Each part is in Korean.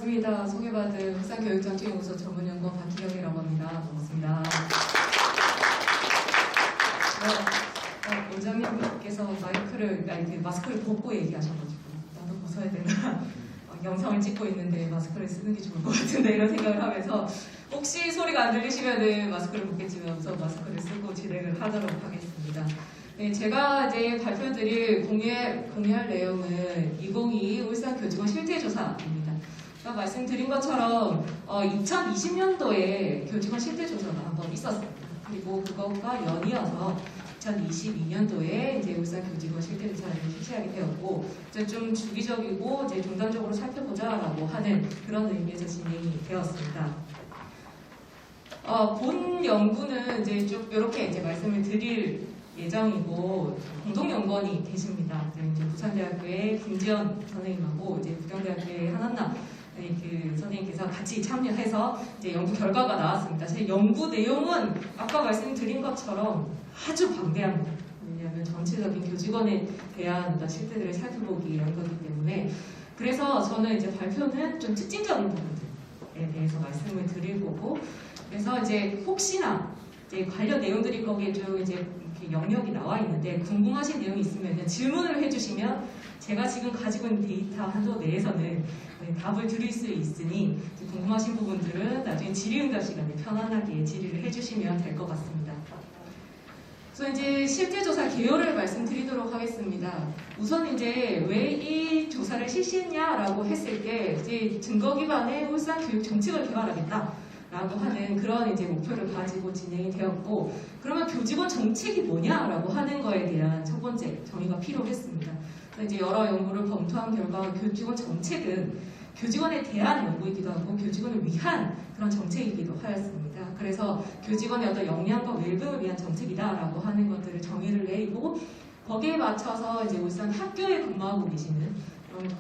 반갑습니다. 소개받은 흑산교육정책연구소 전문연구원 박희경이라고 합니다. 반갑습니다. 원장님께서 마스크를 벗고 얘기하셔가지고 나도 벗어야 되나 영상을 찍고 있는데 마스크를 쓰는 게 좋을 것 같은데 이런 생각을 하면서 혹시 소리가 안 들리시면 마스크를 벗겠지만 우선 마스크를 쓰고 진행을 하도록 하겠습니다. 네, 제가 이제 발표드릴 공유할 내용은 2022 울산교직원 실태조사입니다. 제가 말씀드린 것처럼 2020년도에 교직원 실태조사가 한번 있었습니다. 그리고 그것과 연이어서 2022년도에 이제 울산교직원 실태조사를 실시하게 되었고, 이제 좀 주기적이고 이제 중단적으로 살펴보자라고 하는 그런 의미에서 진행이 되었습니다. 본 연구는 이제 쭉 이렇게 이제 말씀을 드릴 예정이고 공동연구원이 계십니다. 이제 부산대학교의 김지연 선생님하고 이제 부경대학교의 한한나 그 선생님께서 같이 참여해서 이제 연구 결과가 나왔습니다. 제 연구 내용은 아까 말씀드린 것처럼 아주 방대합니다. 왜냐하면 전체적인 교직원에 대한 실태들을 살펴보기 위한 거기 때문에 그래서 저는 이제 발표는 좀 특징적인 부분들에 대해서 말씀을 드릴 거고 그래서 이제 혹시나 이제 관련 내용들이 거기에 좀 이제 영역이 나와 있는데 궁금하신 내용이 있으면 질문을 해주시면 제가 지금 가지고 있는 데이터 한도 내에서는 답을 드릴 수 있으니 궁금하신 부분들은 나중에 질의응답 시간에 편안하게 질의를 해주시면 될 것 같습니다. 그래서 이제 실태조사 개요를 말씀드리도록 하겠습니다. 우선 이제 왜 이 조사를 실시했냐라고 했을 때 이제 증거 기반의 울산 교육 정책을 개발하겠다. 라고 하는 그런 이제 목표를 가지고 진행이 되었고, 그러면 교직원 정책이 뭐냐라고 하는 거에 대한 첫 번째 정의가 필요했습니다. 그래서 이제 여러 연구를 검토한 결과 교직원 정책은 교직원에 대한 연구이기도 하고 교직원을 위한 그런 정책이기도 하였습니다. 그래서 교직원의 어떤 역량과 웰빙을 위한 정책이다라고 하는 것들을 정의를 내리고 거기에 맞춰서 이제 울산 학교에 근무하고 계시는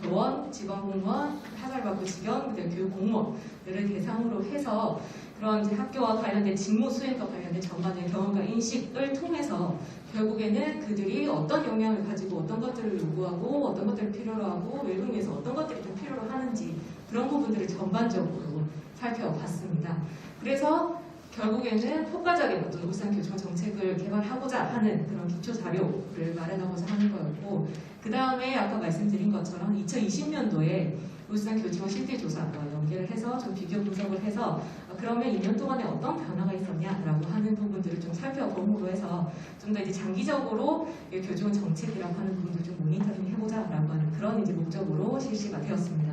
교원, 지방공무원, 하살받고 직원, 교육공무원들을 대상으로 해서 그런 이제 학교와 관련된 직무 수행과 관련된 전반적인 경험과 인식을 통해서 결국에는 그들이 어떤 역량을 가지고 어떤 것들을 요구하고 어떤 것들을 필요로 하고 외국에 위해서 어떤 것들이 좀 필요로 하는지 그런 부분들을 전반적으로 살펴봤습니다. 그래서 결국에는 효과적인 어떤 울산 교직원 정책을 개발하고자 하는 그런 기초 자료를 마련하고자 하는 거였고, 그 다음에 아까 말씀드린 것처럼 2020년도에 울산 교직원 실태조사와 연계를 해서 좀 비교 분석을 해서 그러면 2년 동안에 어떤 변화가 있었냐라고 하는 부분들을 좀 살펴봄으로 해서 좀 더 이제 장기적으로 교직원 정책이라고 하는 부분들 좀 모니터링 해보자라고 하는 그런 이제 목적으로 실시가 되었습니다.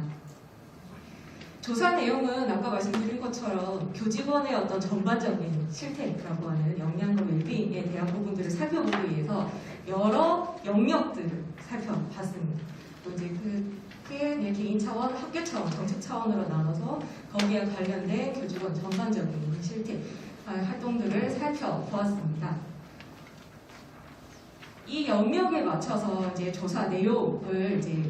조사 내용은 아까 말씀드린 것처럼 교직원의 어떤 전반적인 실태라고 하는 역량과 웰빙에 대한 부분들을 살펴보기 위해서 여러 영역들을 살펴봤습니다. 또 이제 그게 개인 차원, 학교 차원, 정책 차원으로 나눠서 거기에 관련된 교직원 전반적인 실태 활동들을 살펴보았습니다. 이 영역에 맞춰서 이제 조사 내용을 이제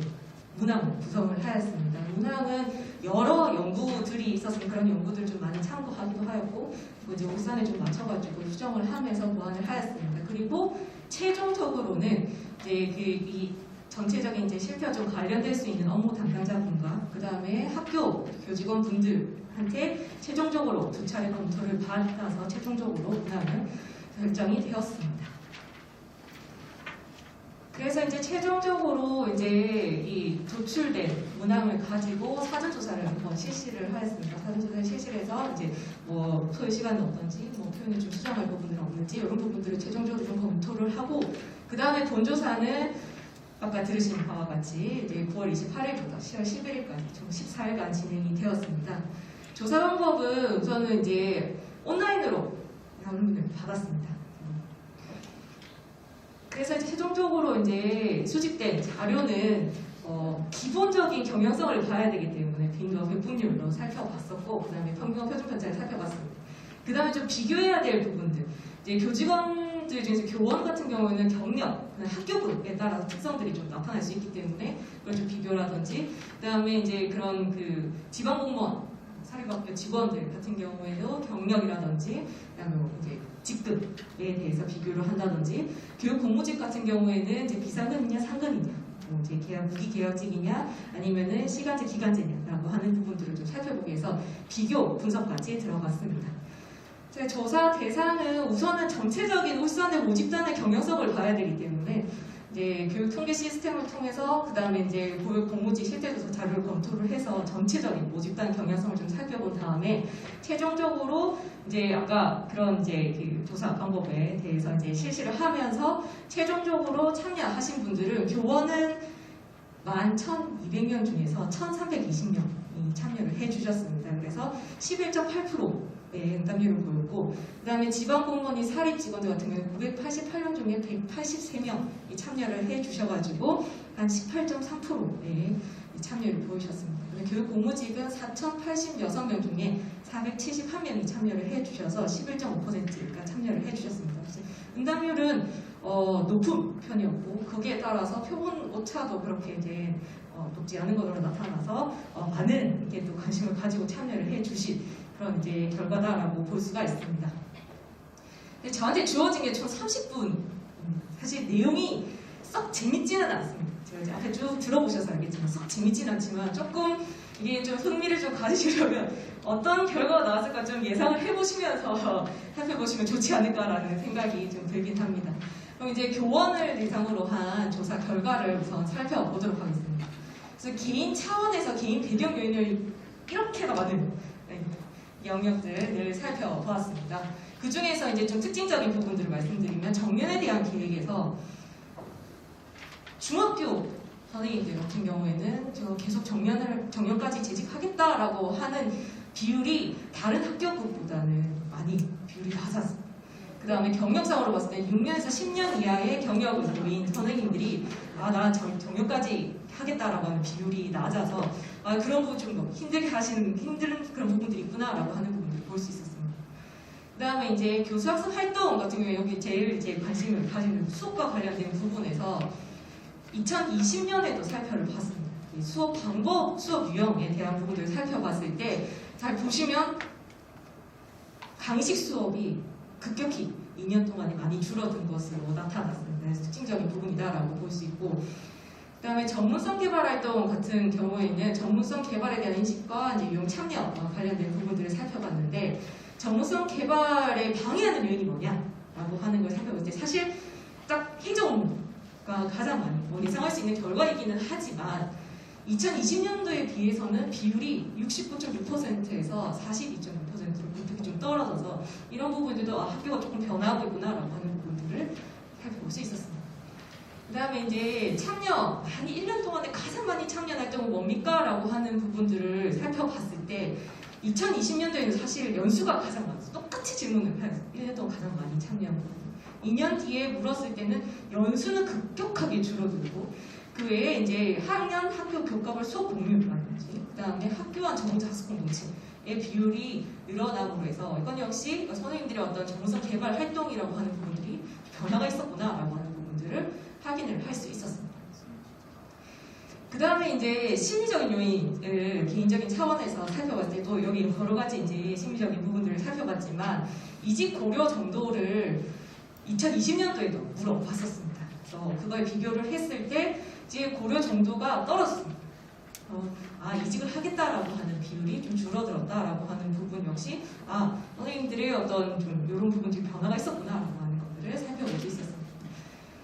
문항을 구성을 하였습니다. 문항은 여러 연구들이 있어서 그런 연구들 좀 많이 참고하기도 하였고, 그리고 이제 울산에 좀 맞춰가지고 수정을 하면서 보완을 하였습니다. 그리고 최종적으로는 이제 이 전체적인 이제 실태와 좀 관련될 수 있는 업무 담당자분과 그 다음에 학교 교직원 분들한테 최종적으로 2차례 검토를 받아서 최종적으로 문항을 결정이 되었습니다. 그래서 이제 최종적으로 이제 이 도출된 문항을 가지고 사전조사를 한번 실시를 하였습니다. 사전조사를 실시해서 이제 뭐 소요 시간은 어떤지, 뭐 표현을 좀 수정할 부분은 없는지 이런 부분들을 최종적으로 좀 검토를 하고 그 다음에 본조사는 아까 들으신 바와 같이 이제 9월 28일부터 10월 11일까지 총 14일간 진행이 되었습니다. 조사 방법은 우선은 이제 온라인으로 여러분들 받았습니다. 그래서 이제 최종적으로 이제 수집된 자료는 기본적인 경영성을 봐야 되기 때문에 빈도와 배분율로 살펴봤었고, 그 다음에 평균과 표준 편차를 살펴봤습니다. 그 다음에 좀 비교해야 될 부분들, 이제 교직원들 중에서 교원 같은 경우에는 경력, 학교군에 따라서 특성들이 좀 나타날 수 있기 때문에 그걸 좀 비교라든지, 그 다음에 이제 그런 그 지방공무원 사립학교 직원들 같은 경우에도 경력이라든지, 그다음에 이제 직급에 대해서 비교를 한다든지, 교육 공무직 같은 경우에는 이제 비상근이냐 상근이냐 뭐 이제 무기계약직이냐 아니면은 시간제 기간제냐라고 하는 부분들을 좀 살펴보기 위해서 비교 분석까지 들어갔습니다. 제 조사 대상은 우선은 전체적인 울산의 모집단의 경영성을 봐야 되기 때문에 이제 교육 통계 시스템을 통해서 그 다음에 이제 교육 공모지 실태 조사 자료를 검토를 해서 전체적인 모집단 경영성을 좀 살펴본 다음에 최종적으로 이제 아까 그런 이제 그 조사 방법에 대해서 이제 실시를 하면서 최종적으로 참여하신 분들은 교원은 11,200명 중에서 1,320명이 참여를 해주셨습니다. 그래서 11.8%의 응답률을 보였고, 그 다음에 지방공무원이 사립 직원들 같은 경우는 988명 중에 183명이 참여를 해주셔가지고 한 18.3%의 참여를 보이셨습니다. 교육 공무직은 4,086명 중에 471명이 참여를 해주셔서 11.5%가 참여를 해주셨습니다. 응답률은 높은 편이었고 거기에 따라서 표본 오차도 그렇게 이제 높지 않은 것으로 나타나서 많은 이게 또 관심을 가지고 참여를 해주신 그런 이제 결과다라고 볼 수가 있습니다. 근데 저한테 주어진 게 총 30분. 사실 내용이 썩 재밌지는 않습니다. 제가 이제 앞에 쭉 들어보셔서 알겠지만 썩 재밌지는 않지만 조금 이게 좀 흥미를 좀 가지시려면 어떤 결과가 나왔을까 좀 예상을 해보시면서 살펴보시면 좋지 않을까라는 생각이 좀 들긴 합니다. 그럼 이제 교원을 대상으로 한 조사 결과를 우선 살펴보도록 하겠습니다. 그래서 개인 차원에서 개인 배경 요인을 이렇게나 많은 영역들을 살펴보았습니다. 그 중에서 이제 좀 특징적인 부분들을 말씀드리면 정년에 대한 계획에서 중학교 선생님들 같은 경우에는 저 계속 정년까지 재직하겠다라고 하는 비율이 다른 학교급보다는 많이 비율이 낮았습니다. 그 다음에 경력상으로 봤을 때 6년에서 10년 이하의 경력을 보인 선생님들이 나 정년까지 하겠다라고 하는 비율이 낮아서 그런 부분 좀 힘든 그런 부분들이 있구나라고 하는 부분들을 볼 수 있었습니다. 그 다음에 이제 교수학습 활동 같은 경우에 여기 제일 이제 관심을 가지는 수업과 관련된 부분에서 2020년에도 살펴를 봤습니다. 수업 방법, 수업 유형에 대한 부분들을 살펴봤을 때 잘 보시면 강의식 수업이 급격히 2년 동안에 많이 줄어든 것으로 나타났습니다. 그래서 특징적인 부분이다라고 볼 수 있고, 그 다음에 전문성 개발 활동 같은 경우에는 전문성 개발에 대한 인식과 이제 유용 참여와 관련된 부분들을 살펴봤는데, 전문성 개발에 방해하는 요인이 뭐냐라고 하는 걸 살펴봤을 때 사실 딱 행정 업무가 가장 많이 예상할 수 있는 결과이기는 하지만 2020년도에 비해서는 비율이 69.6%에서 42.6%로 급격히 좀 떨어져서 이런 부분들도 학교가 조금 변화하고 있구나라고 하는 부분들을 살펴볼 수 있었습니다. 그 다음에 이제 참여, 한 1년 동안에 가장 많이 참여한 활동은 뭡니까? 라고 하는 부분들을 살펴봤을 때 2020년도에는 사실 연수가 가장 많았어요. 똑같이 질문을 해요. 1년 동안 가장 많이 참여한 부분. 2년 뒤에 물었을 때는 연수는 급격하게 줄어들고 그 외에 이제 학년 학교 교과별 수업 공유라든지 그 다음에 학교와 전문적 학습 공동체의 비율이 늘어남으로 해서 이건 역시 선생님들의 어떤 전문성 개발 활동이라고 하는 부분들이 변화가 있었구나라고 하는 부분들을 확인을 할 수 있었습니다. 그 다음에 이제 심리적인 요인을 개인적인 차원에서 살펴봤을 때 또 여기 여러 가지 이제 심리적인 부분들을 살펴봤지만 이직 고려 정도를 2020년도에도 물어봤었습니다. 그래서 그걸 비교를 했을 때 이제 고려 정도가 떨어졌습니다. 이직을 하겠다라고 하는 비율이 좀 줄어들었다라고 하는 부분 역시 선생님들의 어떤 좀 이런 부분들이 변화가 있었구나라고 하는 것들을 살펴볼 수 있었습니다.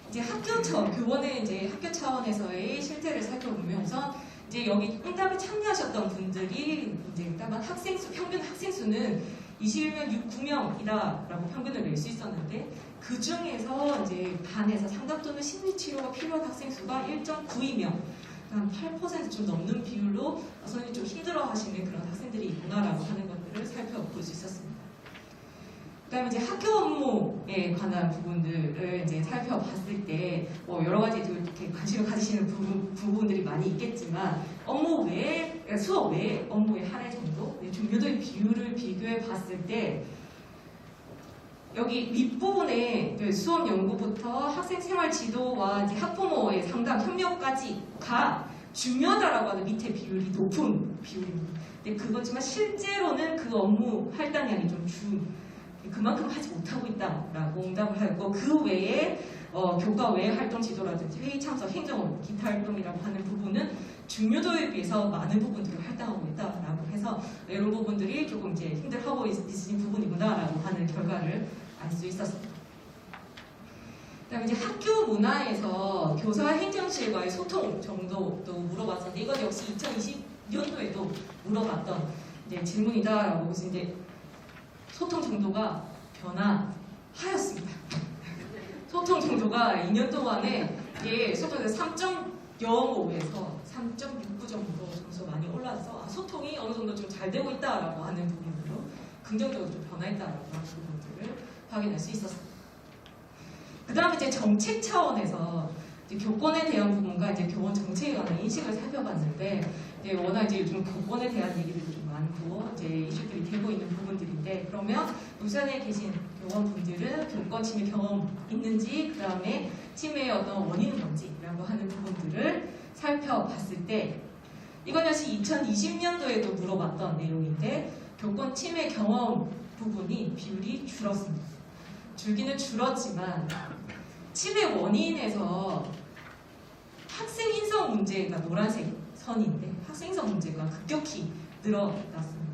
이제 교원의 이제 학교 차원에서의 실태를 살펴보면 우선 이제 여기 응답에 참여하셨던 분들이 이제 일단 평균 학생 수는 21명 9명이다라고 평균을 낼 수 있었는데 그 중에서 이제 반에서 상담 또는 심리치료가 필요한 학생 수가 1.92명, 한 8% 좀 넘는 비율로 선생님이 좀 힘들어하시는 그런 학생들이 있구나라고 하는 것들을 살펴볼 수 있었습니다. 그다음에 이제 학교 업무에 관한 부분들을 이제 살펴봤을 때 여러 가지 이렇게 관심을 가지시는 부분들이 많이 있겠지만 업무 외에 수업 외에 업무의 할애 정도, 중요도의 비율을 비교해 봤을 때 여기 밑부분에 수업 연구부터 학생 생활 지도와 이제 학부모의 상담 협력까지가 중요하다라고 하는 밑에 비율이 높은 비율입니다. 근데 그렇지만 실제로는 그 업무 할당량이 좀 그만큼 하지 못하고 있다라고 응답을 하였고 그 외에 교과 외 활동 지도라든지 회의 참석, 행정업, 기타 활동이라고 하는 부분은 중요도에 비해서 많은 부분들을 할당하고 있다라고 해서 이런 부분들이 조금 이제 힘들어하고 있으신 부분이구나라고 하는 결과를 알 수 있었습니다. 그다음에 이제 학교 문화에서 교사 행정실과의 소통 정도도 물어봤었는데 이건 역시 2020년도에도 물어봤던 이제 질문이다라고 해서 이제 소통 정도가 변화하였습니다. 소통 정도가 2년 동안에 이게 소통에서 3.05에서 3.69 정도 점수 많이 올라서 소통이 어느 정도 좀 잘 되고 있다라고 하는 부분으로 긍정적으로 좀 변화했다라고 하는 부분들을 확인할 수 있었습니다. 그 다음에 이제 정책 차원에서 이제 교권에 대한 부분과 이제 교원 정책에 관한 인식을 살펴봤는데 이제 워낙 이제 요즘 교권에 대한 얘기들이 좀 많고 이제 이슈들이 되고 있는 부분들인데 그러면 부산에 계신 교원분들은 교권 침해 경험 있는지 그 다음에 침해의 어떤 원인은 뭔지라고 하는 부분들을 살펴봤을 때 이건 역시 2020년도에도 물어봤던 내용인데 교권 침해 경험 부분이 비율이 줄었습니다. 줄기는 줄었지만 침해 원인에서 학생 인성 문제가 노란색 선인데 학생 인성 문제가 급격히 늘어났습니다.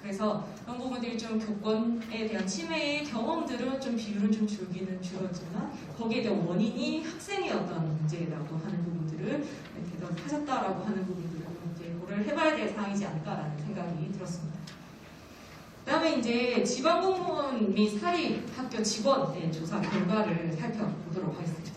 그래서 그런 부분들이 좀 교권에 대한 침해의 경험들은 좀 비율은 좀 줄기는 줄었지만 거기에 대한 원인이 학생의 어떤 문제라고 하는 부분들을 대답하셨다라고 하는 부분들을 이제 고려를 해봐야 될 사항이지 않을까라는 생각이 들었습니다. 그다음에 이제 지방공무원 및 사립학교 직원의 조사 결과를 살펴보도록 하겠습니다.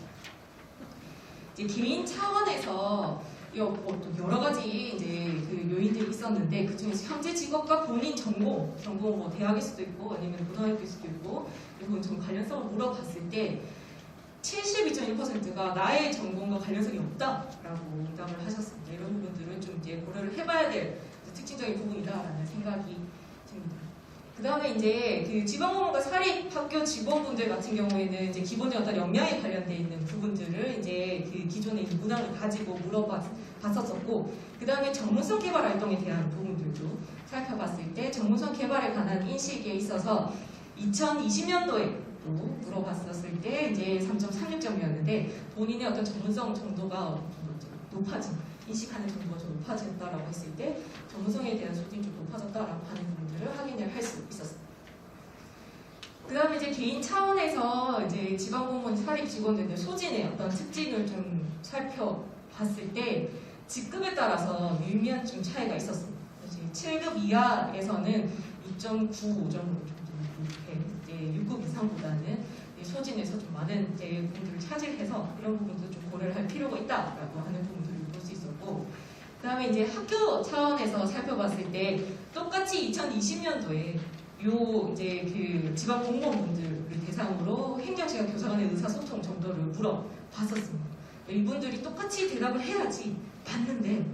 이제 개인 차원에서 여러 가지 이제 그 요인들이 있었는데 그 중에서 현재 직업과 본인 전공 뭐 대학일 수도 있고 아니면 고등학교일 수도 있고 그리고 좀 관련성을 물어봤을 때 72.1%가 나의 전공과 관련성이 없다라고 응답을 하셨습니다. 이런 부분들은 좀 이제 고려를 해봐야 될 특징적인 부분이다라는 생각이 듭니다. 그 다음에 이제 그 지방공무원과 사립학교 직원분들 같은 경우에는 이제 기본적인 어떤 역량에 관련되어 있는 부분들을 이제 그 기존에 있는 문항을 가지고 물어봤었고, 그 다음에 전문성 개발 활동에 대한 부분들도 살펴봤을 때 전문성 개발에 관한 인식에 있어서 2020년도에 또 물어봤었을 때 이제 3.36점이었는데 본인의 어떤 전문성 정도가 높아진 인식하는 정도가 좀 높아졌다라고 했을 때 전문성에 대한 수준이 좀 높아졌다라고 하는 부분들을 확인을 할 수 있었습니다. 그 다음에 이제 개인 차원에서 이제 지방공무원 사립 직원들의 소진의 어떤 특징을 좀 살펴봤을 때 직급에 따라서 미미한 좀 차이가 있었습니다. 이제 7급 이하에서는 2.95점으로 좀 이제 6급 이상보다는 소진에서 좀 많은 이제 부분들을 차지해서 이런 부분도 좀 고려를 할 필요가 있다라고 하는 부분들을 볼 수 있었고, 그 다음에 이제 학교 차원에서 살펴봤을 때 똑같이 2020년도에 요 이제 그 지방 공무원분들을 대상으로 행정시간 교사 간의 의사소통 정도를 물어봤었습니다. 이분들이 똑같이 대답을 해야지 맞는데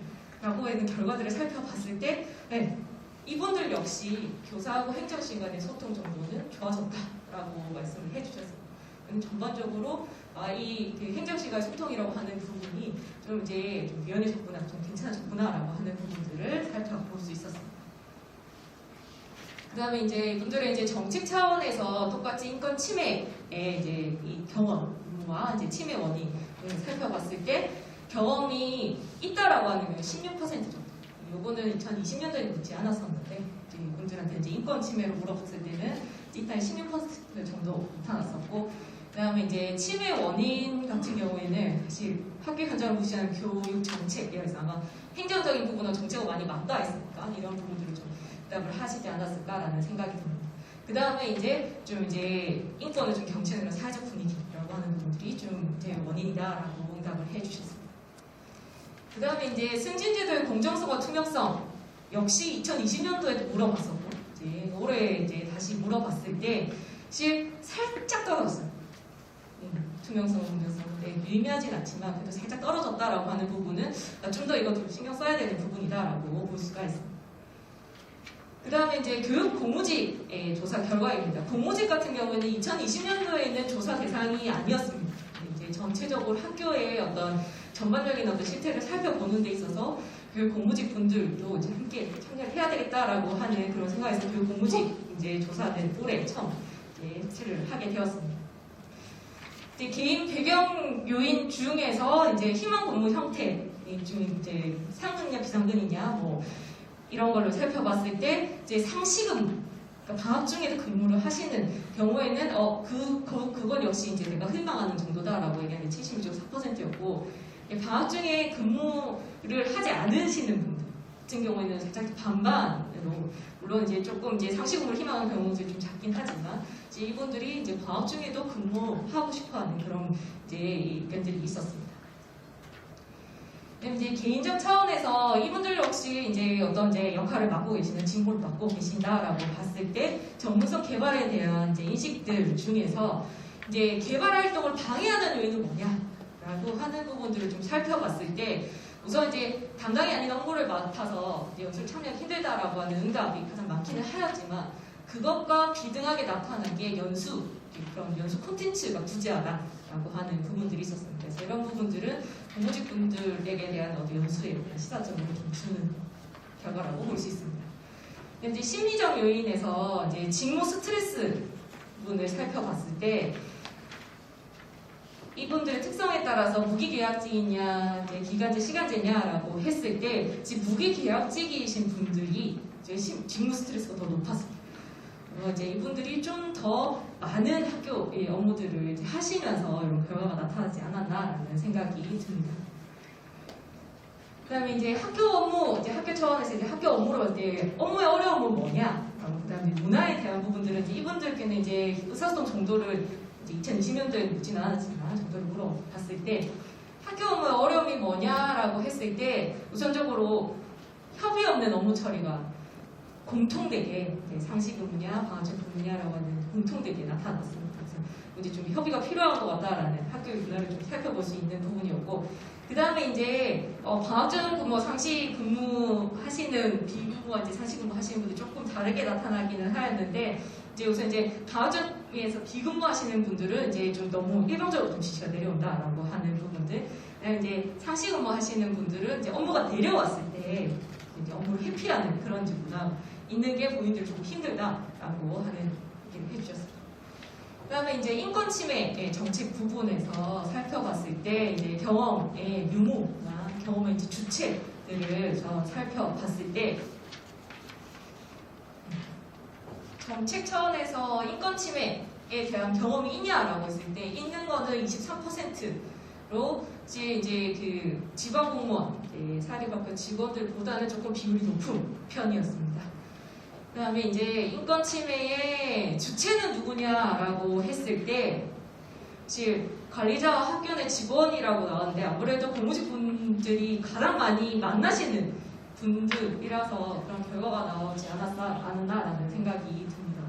라고 하는 결과들을 살펴봤을 때 네, 이분들 역시 교사하고 행정시간의 소통 정도는 좋아졌다라고 말씀을 해주셨습니다. 전반적으로 이 행정시간 소통이라고 하는 부분이 좀 이제 좀 유연해졌구나, 좀 괜찮아졌구나라고 하는 부분들을 살펴볼 수 있었습니다. 그 다음에 이제 이분들의 이제 정책 차원에서 똑같이 인권 침해의 이제 이 경험과 이제 침해 원인을 살펴봤을 때 경험이 있다라고 하는 건 16% 정도. 요거는 2020년도에 묻지 않았었는데 이제 이분들한테 이제 인권 침해로 물어봤을 때는 일단 16% 정도 나타났었고, 그 다음에 이제 침해 원인 같은 경우에는 사실 학교 현장을 무시하는 교육 정책이라서 아마 행정적인 부분은 정책과 많이 맞닿아 있으니까 이런 부분들을 좀 응답을 하시지 않았을까라는 생각이 듭니다. 그 다음에 이제 좀 이제 인권을 좀 경치하는 사회적 분위기라고 하는 부분들이 좀 이제 원인이다라고 응답을 해주셨습니다. 그 다음에 이제 승진제도의 공정성과 투명성 역시 2020년도에도 물어봤었고 이제 올해 이제 다시 물어봤을 때 사실 살짝 떨어졌어요. 투명성, 공정성. 미미하진 않지만 그래도 살짝 떨어졌다라고 하는 부분은 좀 더 이것도 신경 써야 되는 부분이다라고 볼 수가 있습니다. 그 다음에 이제 교육 공무직의 조사 결과입니다. 공무직 같은 경우는 2020년도에는 조사 대상이 아니었습니다. 이제 전체적으로 학교의 어떤 전반적인 어떤 실태를 살펴보는 데 있어서 교육 공무직 분들도 이제 함께 참여를 해야 되겠다라고 하는 그런 생각에서 교육 공무직 이제 조사는 올해 처음 이제 실을 하게 되었습니다. 이제 개인 배경 요인 중에서 이제 희망 근무 형태 중 이제 상근이냐 비상근이냐 뭐 이런 걸로 살펴봤을 때 이제 상시근 그러니까 방학 중에도 근무를 하시는 경우에는 그건 역시 이제 내가 희망하는 정도다라고 얘기하는 76.4%였고 방학 중에 근무를 하지 않으시는 분들 같은 경우에는 살짝 반반으로 물론 이제 조금 이제 상시 근무를 희망하는 경우도 좀 작긴 하지만 이제 이분들이 이제 방학 중에도 근무하고 싶어하는 그런 이제 의견들이 있었습니다. 이제 개인적 차원에서 이분들 역시 이제 어떤 이제 역할을 맡고 계시는 직무를 맡고 계신다라고 봤을 때 전문성 개발에 대한 이제 인식들 중에서 이제 개발 활동을 방해하는 요인은 뭐냐라고 하는 부분들을 좀 살펴봤을 때 우선 이제 담당이 아닌 업무를 맡아서 연수를 참여하기 힘들다라고 하는 응답이 가장 많기는 하였지만 그것과 비등하게 나타난 게 그런 연수 콘텐츠가 부재하다라고 하는 부분들이 있었습니다. 그래서 이런 부분들은 공무직 분들에게 대한 연수에 시사점을 좀 주는 결과라고 볼 수 있습니다. 이제 심리적 요인에서 이제 직무 스트레스 부분을 살펴봤을 때 이분들의 특성에 따라서 무기계약직이냐, 이제 기간제, 시간제냐라고 했을 때 무기계약직이신 분들이 이제 직무 스트레스가 더 높았습니다. 이제 이분들이 좀 더 많은 학교의 업무들을 이제 하시면서 이런 결과가 나타나지 않았나라는 생각이 듭니다. 그다음에 이제 학교 업무, 이제 학교 차원에서 이제 학교 업무로 봤을 때 업무의 어려움은 뭐냐? 그다음에 문화에 대한 부분들은 이제 이분들께는 이제 의사소통 정도를 이제 2020년도에 묻지는 않았지만 정도를 물어봤을 때 학교 업무의 어려움이 뭐냐라고 했을 때 우선적으로 협의 없는 업무 처리가 공통되게 상시 근무냐 방학제 근무냐라고 하는 공통되게 나타났습니다. 그래서 이제 좀 협의가 필요한 것 같다라는 학교의 문화를 좀 살펴볼 수 있는 부분이었고 그 다음에 이제 방학전 근무, 상시 근무하시는 비근무와 이제 상시 근무하시는 분들 조금 다르게 나타나기는 하였는데 이제 우선 이제 방학전에서 비근무하시는 분들은 이제 좀 너무 일방적으로 좀 지시가 내려온다라고 하는 부분들. 그다음에 이제 상시 근무하시는 분들은 이제 업무가 내려왔을 때 이제 업무를 회피하는 그런 문화 있는 게 본인들 조금 힘들다라고 하는 얘기를 해주셨습니다. 그다음에 이제 인권 침해 정책 부분에서 살펴봤을 때 이제 경험의 유무나 경험의 이제 주체들을 살펴봤을 때 정책 차원에서 인권 침해에 대한 경험이 있냐라고 했을 때 있는 거는 23%로 이제 그 지방 공무원 사립학교 직원들보다는 조금 비율이 높은 편이었습니다. 그다음에 이제 인권 침해의 주체는 누구냐라고 했을 때 관리자와 학교 내 직원이라고 나왔는데 아무래도 공무직 분들이 가장 많이 만나시는 분들이라서 그런 결과가 나오지 않았나라는 생각이 듭니다.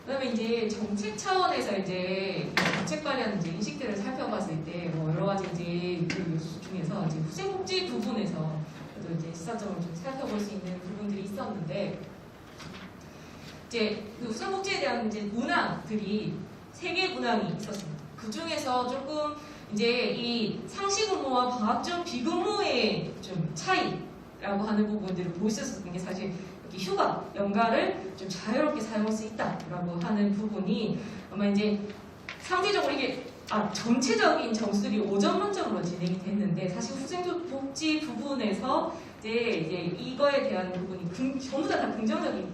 그다음에 이제 정책 차원에서 이제 정책 관련 이제 인식들을 살펴봤을 때 여러 가지 이제 요소 중에서 이제 후생복지 부분에서 이제 시사점을 좀 살펴볼 수 있는 부분들이 있었는데 이제 그 후생복지에 대한 이제 문항들이 3개 문항이 있었습니다. 그 중에서 조금 이제 이 상시 근무와 방학전 비근무의 좀 차이라고 하는 부분들을 보셨었던 게 사실 휴가, 연가를 좀 자유롭게 사용할 수 있다라고 하는 부분이 아마 이제 상대적으로 이게 전체적인 점수들이 5점 만점으로 진행이 됐는데 사실 후생복지 부분에서 이제 이거에 대한 부분이 전부 다 긍정적인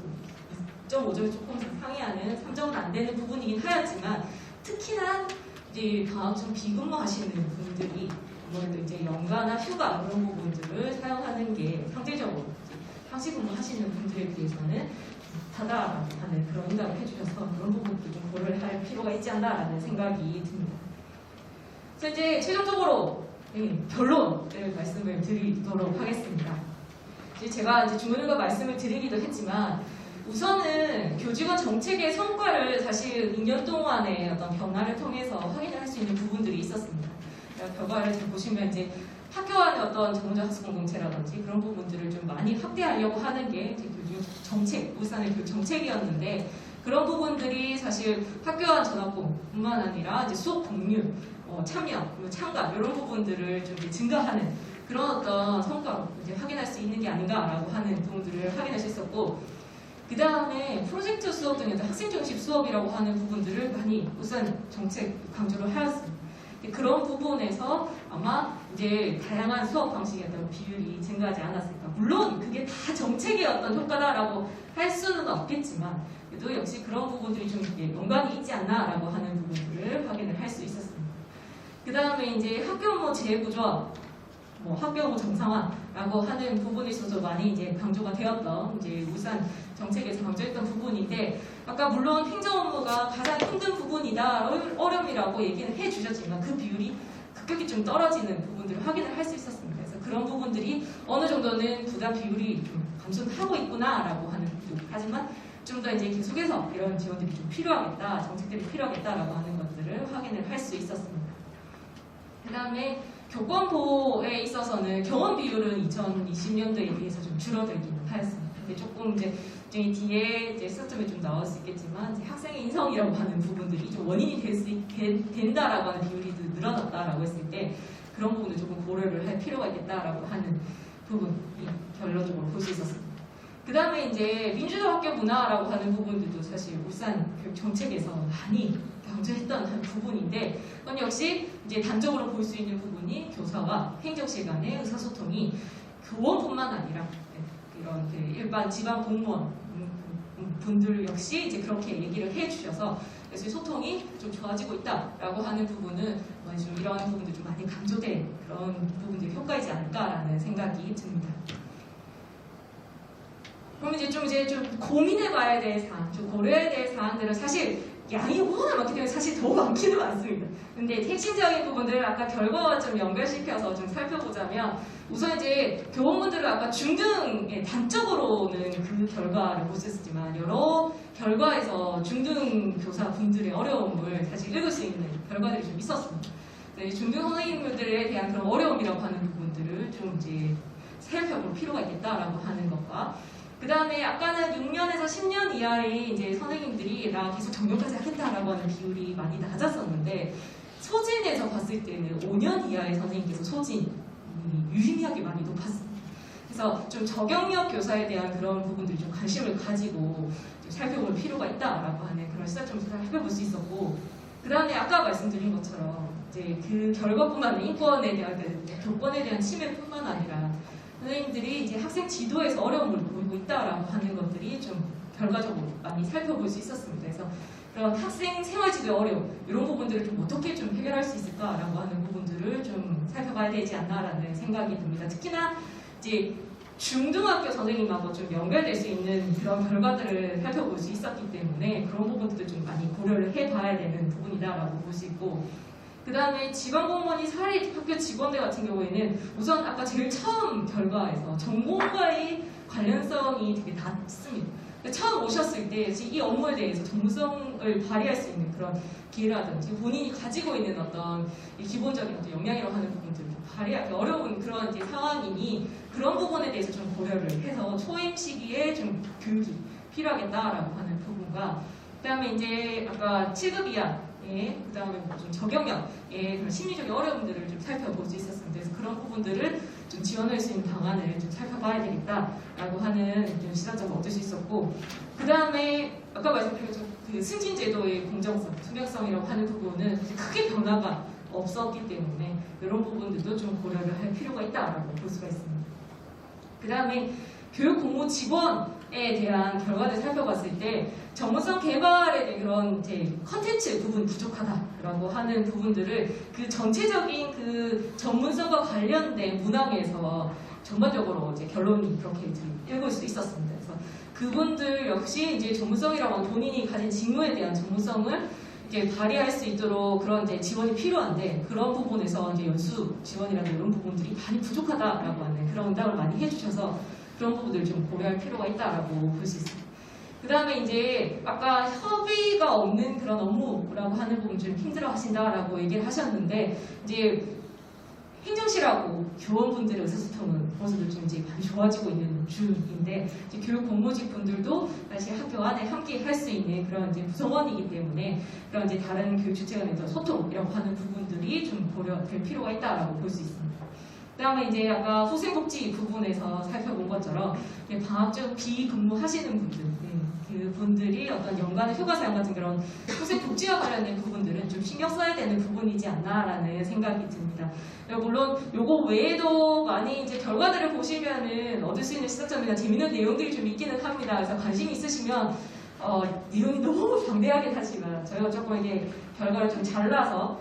2.5점이 조금 상회하는 3점은 안 되는 부분이긴 하였지만 특히나 이제 방학중 비근무하시는 분들이 아무래도 이제 연가나 휴가 이런 부분들을 사용하는 게 상대적으로 상시 근무하시는 분들에 비해서는 다다라고 하는 그런 응답을 해주셔서 그런 부분도 좀 고려를 할 필요가 있지 않나라는 생각이 듭니다. 그래서 이제 최종적으로 결론을 말씀을 드리도록 하겠습니다. 이제 제가 이제 중간중간 말씀을 드리기도 했지만 우선은 교직원 정책의 성과를 사실 2년 동안의 어떤 변화를 통해서 확인을 할 수 있는 부분들이 있었습니다. 결과를 잘 보시면 이제 학교 안의 어떤 전문적 학습 공동체라든지 그런 부분들을 좀 많이 확대하려고 하는 게 교육 정책, 울산의 교육 정책이었는데 그런 부분들이 사실 학교 안 전학공뿐만 아니라 이제 수업 공유, 참여, 참가 이런 부분들을 좀 증가하는 그런 어떤 성과로 이제 확인할 수 있는 게 아닌가라고 하는 부분들을 확인할 수 있었고 그 다음에 프로젝트 수업 등의 학생 중심 수업이라고 하는 부분들을 많이 우선 정책 강조를 하였습니다. 그런 부분에서 아마 이제 다양한 수업 방식의 어떤 비율이 증가하지 않았을까. 물론 그게 다 정책의 어떤 효과다라고 할 수는 없겠지만 그래도 역시 그런 부분들이 좀 연관이 있지 않나라고 하는 부분들을 확인을 할 수 있었습니다. 그 다음에 이제 학교 업무 재구조화, 학교 업무 정상화라고 하는 부분에 있어서 많이 이제 강조가 되었던 이제 울산 정책에서 강조했던 부분인데 아까 물론 행정 업무가 가장 힘든 부분이다, 어려움이라고 얘기는 해주셨지만 그 비율이 급격히 좀 떨어지는 부분들을 확인을 할 수 있었습니다. 그래서 그런 부분들이 어느 정도는 부담 비율이 좀 감소는 하고 있구나라고 하는 부분. 하지만 좀 더 이제 계속해서 이런 지원들이 좀 필요하겠다, 정책들이 필요하겠다라고 하는 것들을 확인을 할 수 있었습니다. 그 다음에 교권보에 있어서는 교원 비율은 2020년도에 비해서 좀 줄어들기는 하였습니다. 근데 조금 이제 뒤에 이제 시스템에 좀 나올 수 있겠지만 이제 학생의 인성이라고 하는 부분들이 좀 원인이 된다라고 하는 비율이 늘어났다라고 했을 때 그런 부분을 조금 고려를 할 필요가 있겠다라고 하는 부분이 결론적으로 볼 수 있었습니다. 그 다음에 이제 민주도 학교 문화라고 하는 부분들도 사실 울산 교육 정책에서 많이 강조했던 한 부분인데 그건 역시 이제 단적으로 볼 수 있는 부분이 교사와 행정실 간의 의사소통이 교원뿐만 아니라 이런 일반 지방 공무원 분들 역시 이제 그렇게 얘기를 해주셔서 그래서 소통이 좀 좋아지고 있다라고 하는 부분은 좀 이런 부분들 좀 많이 강조된 그런 부분들이 효과이지 않을까라는 생각이 듭니다. 그럼 이제 좀 고민해봐야 될 사항, 좀 고려해야 될 사항들은 사실 양이 워낙 많기 때문에 사실 더 많기는 많습니다. 근데 핵심적인 부분들을 아까 결과와 좀 연결시켜서 좀 살펴보자면 우선 이제 교원분들은 아까 중등의 단적으로는 그 결과를 못 썼지만 여러 결과에서 중등 교사분들의 어려움을 사실 읽을 수 있는 결과들이 좀 있었습니다. 중등 선생님들에 대한 그런 어려움이라고 하는 부분들을 좀 이제 살펴볼 필요가 있겠다라고 하는 것과 그 다음에 아까는 6년에서 10년 이하의 이제 선생님들이 나 계속 정년까지 하겠다라고 하는 비율이 많이 낮았었는데 소진에서 봤을 때는 5년 이하의 선생님께서 소진이 유의미하게 많이 높았습니다. 그래서 좀 저경력 교사에 대한 그런 부분들이 좀 관심을 가지고 좀 살펴볼 필요가 있다라고 하는 그런 시사 좀 살펴볼 수 있었고 그 다음에 아까 말씀드린 것처럼 이제 그 결과뿐만 아니라 인권에 대한 교권에 대한 침해뿐만 아니라 선생님들이 이제 학생 지도에서 어려움을 보이고 있다라고 하는 것들이 좀 결과적으로 많이 살펴볼 수 있었습니다. 그래서 그런 학생 생활지도의 어려움 이런 부분들을 좀 어떻게 좀 해결할 수 있을까라고 하는 부분들을 좀 살펴봐야 되지 않나라는 생각이 듭니다. 특히나 이제 중등학교 선생님하고 좀 연결될 수 있는 그런 결과들을 살펴볼 수 있었기 때문에 그런 부분들도 좀 많이 고려를 해봐야 되는 부분이다라고 볼 수 있고 그 다음에 지방공무원이 사립학교 직원들 같은 경우에는 우선 아까 제일 처음 결과에서 전공과의 관련성이 되게 낮습니다. 처음 오셨을 때 이 업무에 대해서 전문성을 발휘할 수 있는 그런 기회라든지 본인이 가지고 있는 어떤 기본적인 어떤 역량이라고 하는 부분들을 발휘하기 어려운 그런 이제 상황이니 그런 부분에 대해서 좀 고려를 해서 초임 시기에 좀 교육이 필요하겠다라고 하는 부분과 그 다음에 이제 아까 7급 이하 그 다음에 좀 저경력의 그런 심리적인 어려움들을 좀 살펴볼 수 있었습니다. 그래서 그런 부분들을 좀 지원할 수 있는 방안을 좀 살펴봐야 되겠다라고 하는 좀 시사점을 얻을 수 있었고, 그 다음에 아까 말씀드린 그 승진제도의 공정성, 투명성이라고 하는 부분은 크게 변화가 없었기 때문에 이런 부분들도 좀 고려를 할 필요가 있다라고 볼 수가 있습니다. 그 다음에 교육 공모 지원에 대한 결과를 살펴봤을 때 전문성 개발에 대한 그런 이제 컨텐츠 부분 부족하다라고 하는 부분들을 그 전체적인 그 전문성과 관련된 문항에서 전반적으로 이제 결론이 그렇게 이제 읽을 수 있었습니다. 그래서 그분들 역시 이제 전문성이라고 하는 본인이 가진 직무에 대한 전문성을 이제 발휘할 수 있도록 그런 이제 지원이 필요한데 그런 부분에서 이제 연수 지원이라든가 이런 부분들이 많이 부족하다라고 하는 그런 응답을 많이 해주셔서 그런 부분들을 좀 고려할 필요가 있다라고 볼 수 있습니다. 그 다음에 이제 아까 협의가 없는 그런 업무라고 하는 부분 좀 힘들어 하신다라고 얘기를 하셨는데 이제 행정실하고 교원분들의 의사소통은 벌써도 좀 이제 많이 좋아지고 있는 중인데 이제 교육 공무직 분들도 다시 학교 안에 함께 할 수 있는 그런 이제 구성원이기 때문에 그런 이제 다른 교육 주체 간의 소통이라고 하는 부분들이 좀 고려될 필요가 있다라고 볼 수 있습니다. 그다음에 이제 아까 후생복지 부분에서 살펴본 것처럼 방학 중 비근무하시는 분들, 그 분들이 어떤 연간의 휴가 사용 같은 그런 후생복지와 관련된 부분들은 좀 신경 써야 되는 부분이지 않나라는 생각이 듭니다. 물론 요거 외에도 많이 이제 결과들을 보시면은 얻을 수 있는 시사점이나 재밌는 내용들이 좀 있기는 합니다. 그래서 관심 있으시면 내용이 너무 방대하긴 하지만 저희가 조금 이게 결과를 좀 잘라서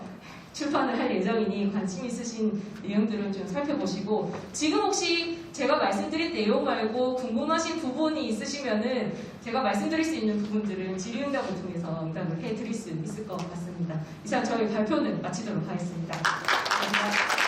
출판을 할 예정이니 관심 있으신 내용들을 좀 살펴보시고, 지금 혹시 제가 말씀드린 내용 말고 궁금하신 부분이 있으시면은 제가 말씀드릴 수 있는 부분들은 질의응답을 통해서 응답을 해드릴 수 있을 것 같습니다. 이상 저희 발표는 마치도록 하겠습니다. 감사합니다.